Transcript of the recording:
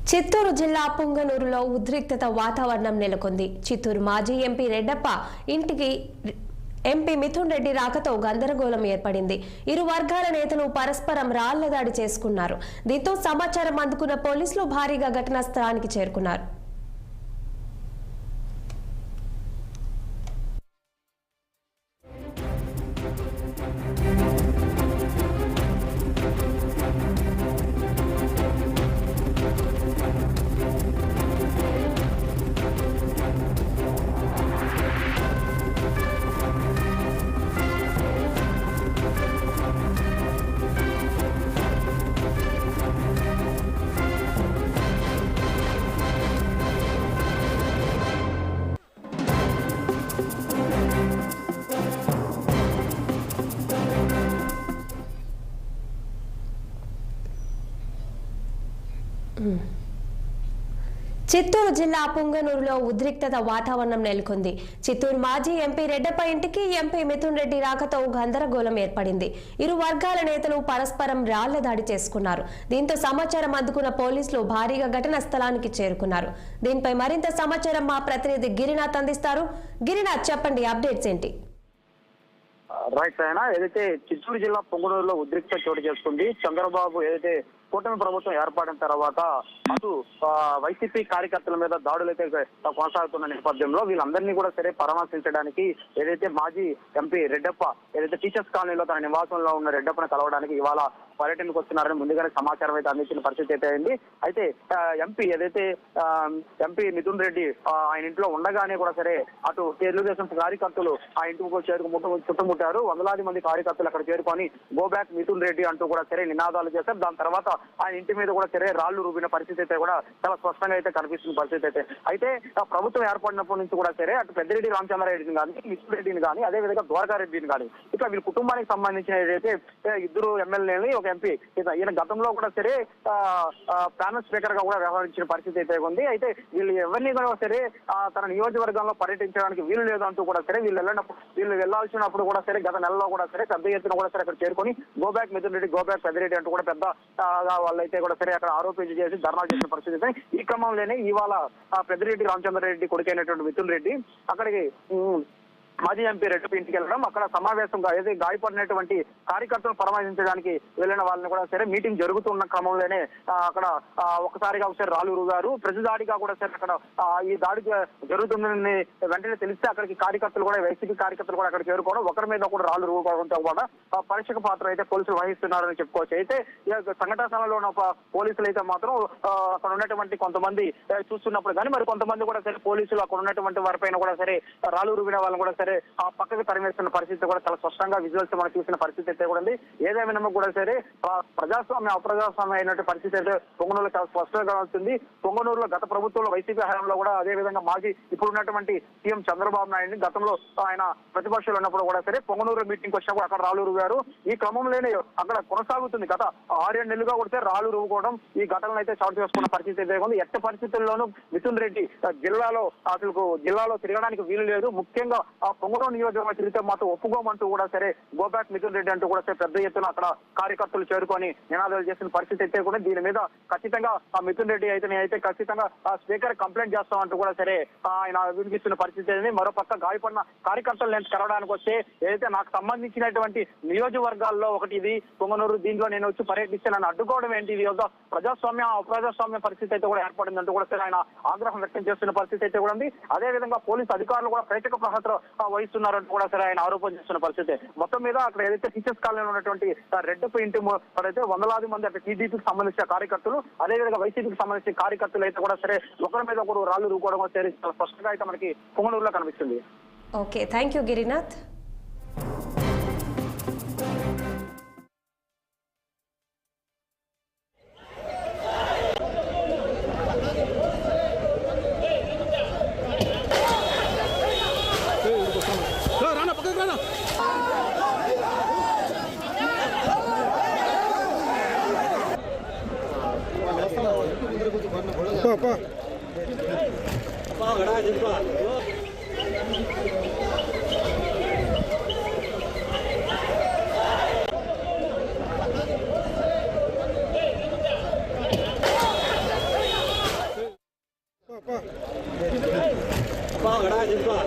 చిత్తూరు జిల్లా పొంగనూరులో ఉద్రిక్తత వాతావరణం నెలకొంది. చిత్తూరు మాజీ ఎంపీ రెడ్డప్ప ఇంటికి ఎంపీ మిథున్ రెడ్డి రాకతో గందరగోళం ఏర్పడింది. ఇరు వర్గాల నేతలు పరస్పరం రాళ్ల దాడి చేసుకున్నారు. దీంతో సమాచారం అందుకున్న పోలీసులు భారీగా ఘటనా స్థలానికి చేరుకున్నారు. చిత్తూరు జిల్లా పొంగనూరులో ఉద్రిక్తత వాతావరణం నెలకొంది. చిత్తూరు మాజీ ఎంపీ రెడ్డప్ప ఇంటికి ఎంపీ మిథున్ రెడ్డి రాకతో గందరగోళం ఏర్పడింది. ఇరు వర్గాల నేతలు పరస్పరం రాళ్ల దాడి చేసుకున్నారు. దీంతో సమాచారం అందుకున్న పోలీసులు భారీగా ఘటనా స్థలానికి చేరుకున్నారు. దీనిపై మరింత సమాచారం మా ప్రతినిధి గిరినాథ్ అందిస్తారు. గిరినాథ్, చెప్పండి, అప్డేట్స్ ఏంటి? రైట్ అయినా ఏదైతే చిత్తూరు జిల్లా పొంగనూరులో ఉద్రిక్త చోటు చేసుకుంది. చంద్రబాబు ఏదైతే కూటమి ప్రభుత్వం ఏర్పడిన తర్వాత అటు వైసీపీ కార్యకర్తల మీద దాడులు అయితే కొనసాగుతున్న నేపథ్యంలో వీళ్ళందరినీ కూడా సరే పరామర్శించడానికి ఏదైతే మాజీ ఎంపీ రెడ్డప్ప ఏదైతే టీచర్స్ కాలనీలో తన నివాసంలో ఉన్న రెడ్డప్పను కలవడానికి ఇవాళ పర్యటనకు వస్తున్నారని ముందుగానే సమాచారం అయితే అందించిన పరిస్థితి అయితే అయింది. అయితే ఎంపీ ఏదైతే ఎంపీ మిథున్ రెడ్డి ఆయన ఇంట్లో ఉండగానే కూడా సరే అటు తెలుగుదేశం కార్యకర్తలు ఆ ఇంటికి చుట్టుముట్టారు. వందలాది మంది కార్యకర్తలు అక్కడ చేరుకొని గో బ్యాక్ మిథున్ రెడ్డి అంటూ కూడా సరే నినాదాలు చేశారు. దాని తర్వాత ఆయన ఇంటి మీద కూడా సరే రాళ్లు రూపిన పరిస్థితి అయితే కూడా చాలా స్పష్టంగా అయితే కనిపిస్తున్న పరిస్థితి అయితే ప్రభుత్వం ఏర్పడినప్పటి నుంచి కూడా సరే అటు పెద్దిరెడ్డి రామచంద్రారెడ్డిని కానీ మిథున్ రెడ్డిని కానీ అదేవిధంగా ద్వారకారెడ్డిని కానీ ఇట్లా వీళ్ళ కుటుంబానికి సంబంధించిన ఏదైతే ఇద్దరు ఎమ్మెల్యేని ఒక ఎంపీ ఈయన గతంలో కూడా సరే ప్యానల్ స్పీకర్ గా కూడా వ్యవహరించిన పరిస్థితి అయితే ఉంది. అయితే వీళ్ళు ఎవరిని కూడా సరే తన నియోజకవర్గంలో పర్యటించడానికి వీలు లేదు అంటూ కూడా సరే వీళ్ళు వెళ్లాల్సినప్పుడు కూడా సరే గత నెలలో కూడా సరే పెద్ద ఎత్తున కూడా సరే అక్కడ చేరుకొని go back Mithun Reddy, go back Peddireddy అంటూ కూడా పెద్ద వాళ్ళైతే కూడా సరే అక్కడ ఆరోపించి చేసి ధర్నాలు చేసిన పరిస్థితి. ఈ క్రమంలోనే ఇవాళ పెద్దిరెడ్డి రామచంద్రారెడ్డి కొడుకైనటువంటి మిథున్ రెడ్డి అక్కడికి మాజీ ఎంపీ రెడ్డప్ప ఇంటికి వెళ్ళడం, అక్కడ సమావేశంగా ఏదైతే గాయపడినటువంటి కార్యకర్తలను పరామర్శించడానికి వెళ్ళిన వాళ్ళని కూడా సరే మీటింగ్ జరుగుతున్న క్రమంలోనే అక్కడ ఒకసారిగా ఒకసారి రాళ్ళు రుగారు. ప్రతి దాడిగా కూడా సరే అక్కడ ఈ దాడి జరుగుతుందని వెంటనే తెలిస్తే అక్కడికి కార్యకర్తలు కూడా వైసీపీ కార్యకర్తలు కూడా అక్కడ చేరుకోవడం, ఒకరి మీద కూడా రాళ్ళు రుగడంతో కూడా పరీక్షక పాత్ర అయితే పోలీసులు వహిస్తున్నారని చెప్పుకోవచ్చు. అయితే సంఘటన స్థలంలో ఉన్న పోలీసులు అయితే మాత్రం అక్కడ ఉన్నటువంటి కొంతమంది చూస్తున్నప్పుడు కానీ మరి కొంతమంది కూడా సరే పోలీసులు అక్కడ ఉన్నటువంటి వారిపైన కూడా సరే రాళ్ళు రుగిన వాళ్ళని కూడా సరే ఆ పక్కకు తరిమేస్తున్న పరిస్థితి కూడా చాలా స్పష్టంగా విజువల్స్ మనం చూసిన పరిస్థితి అయితే కూడా ఉంది. ఏదేమైనా కూడా సరే ప్రజాస్వామ్య అప్రజాస్వామ్య అయినటువంటి పరిస్థితి అయితే పొంగనూరులో చాలా స్పష్టంగా ఉంటుంది. పొంగనూరులో గత ప్రభుత్వంలో వైసీపీ హయాంలో కూడా అదే విధంగా మాజీ ఇప్పుడున్నటువంటి సీఎం చంద్రబాబు నాయుడిని గతంలో ఆయన ప్రతిపక్షాలు ఉన్నప్పుడు కూడా సరే పొంగనూరు మీటింగ్ వచ్చినప్పుడు అక్కడ రాళ్ళు రుగారు. ఈ క్రమంలోనే అక్కడ కొనసాగుతుంది. గత 6-7 నెలలుగా కూడా రాళ్ళు రువ్వుకోవడం ఈ ఘటనలు అయితే చోటు చేసుకున్న పరిస్థితి అయితే ఉంది. ఎట్టి పరిస్థితుల్లోనూ మిథున్ రెడ్డి జిల్లాలో తిరగడానికి వీలు లేదు. ముఖ్యంగా పొంగనూరు నియోజకవర్గం తిరిగితే మాత్రం ఒప్పుకోమంటూ కూడా సరే గో బ్యాక్ మిథున్ రెడ్డి అంటూ కూడా సరే పెద్ద ఎత్తున అక్కడ కార్యకర్తలు చేరుకొని నినాదాలు చేసిన పరిస్థితి అయితే కూడా దీని మీద ఖచ్చితంగా మిథున్ రెడ్డి అయితే ఖచ్చితంగా స్పీకర్ కంప్లైంట్ చేస్తామంటూ కూడా సరే ఆయన వినిపిస్తున్న పరిస్థితి. మరోపక్క గాయపడిన కార్యకర్తలు నేను కలవడానికి వస్తే ఏదైతే నాకు సంబంధించినటువంటి నియోజకవర్గాల్లో ఒకటి ఇది పొంగనూరు, దీంట్లో నేను వచ్చి పర్యటిస్తే నన్ను అడ్డుకోవడం ఏంటి, ఇది ఒక ప్రజాస్వామ్య అప్రజాస్వామ్య పరిస్థితి అయితే కూడా ఏర్పడిందంటూ కూడా సరే ఆయన ఆగ్రహం వ్యక్తం చేస్తున్న పరిస్థితి అయితే కూడా ఉంది. అదేవిధంగా పోలీసు అధికారులు కూడా ప్రేక్షక పాత్ర వహిస్తున్నారంటూ కూడా సరే ఆయన ఆరోపణ చేస్తున్న పరిస్థితి. మొత్తం మీద అక్కడ ఏదైతే టీచర్స్ కాలనీలో ఉన్నటువంటి రెడ్డప్ప ఇంటి అయితే వందలాది మంది అక్కడ టీడీపీకి సంబంధించిన కార్యకర్తలు అదేవిధంగా వైసీపీకి సంబంధించిన కార్యకర్తలు అయితే కూడా సరే ఒకరి మీద ఒకరు రాళ్లు రూకోవడం సరే చాలా స్పష్టంగా అయితే మనకి పొంగనూరులో కనిపిస్తుంది. Okay, thank you Girinath. చెప్పా